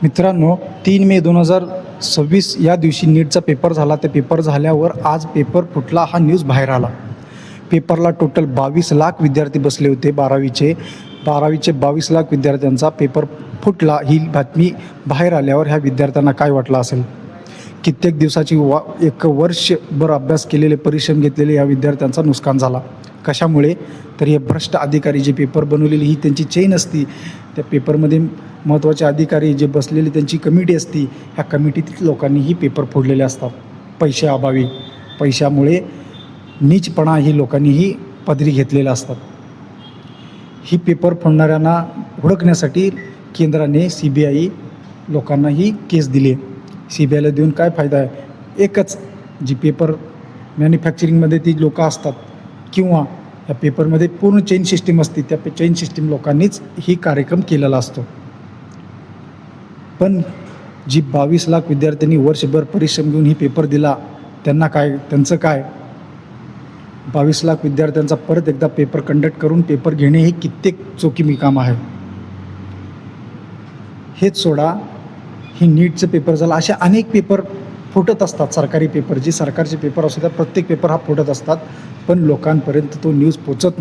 मित्रांनो, 3 मे 2026 या दिवशी नीटचा पेपर झाला. त्या पेपर झाल्यावर आज पेपर फुटला हा न्यूज बाहेर आला. पेपरला टोटल 22 लाख विद्यार्थी बसले होते. 12वीचे 22 लाख विद्यार्थ्यांचा पेपर फुटला. ही बातमी बाहेर आल्यावर ह्या विद्यार्थ्यांना काय वाटलं असेल? कित्येक दिवसाची एक वर्षभर अभ्यास केलेले, परिश्रम घेतलेले या विद्यार्थ्यांचा नुकसान झाला. कशामुळे? तर हे भ्रष्ट अधिकारी जे पेपर बनवलेली ही त्यांची चेन असती. त्या पेपरमध्ये महत्त्वाचे अधिकारी जे बसलेली त्यांची कमिटी असती. ह्या कमिटीतील लोकांनीही पेपर फोडलेले असतात. पैशाअभावी, पैशामुळे नीचपणा ही लोकांनीही पदरी घेतलेल्या असतात. ही पेपर फोडणाऱ्यांना हुडकण्यासाठी केंद्राने CBI लोकांना ही केस दिली. CBIला देऊन काय फायदा आहे? एकच, जी पेपर मॅन्युफॅक्चरिंगमध्ये ती लोकं असतात किंवा या पेपरमध्ये पूर्ण चेन सिस्टीम असते, त्या चेन सिस्टीम लोकांनीच ही कार्यक्रम केलेला असतो. पण जी 22 लाख विद्यार्थ्यांनी वर्षभर परिश्रम घेऊन ही पेपर दिला, त्यांना काय, त्यांचं काय? 22 लाख विद्यार्थ्यांचा परत एकदा पेपर कंडक्ट करून पेपर घेणे हे कित्येक चोखीमी काम आहे. हेच सोडा, ही नीटचं पेपर झालं, अशा अनेक पेपर फुटत असतात. सरकारी पेपर, जे सरकारचे पेपर असतात प्रत्येक पेपर हा फुटत असतात, पण लोकांपर्यंत तो न्यूज पोचत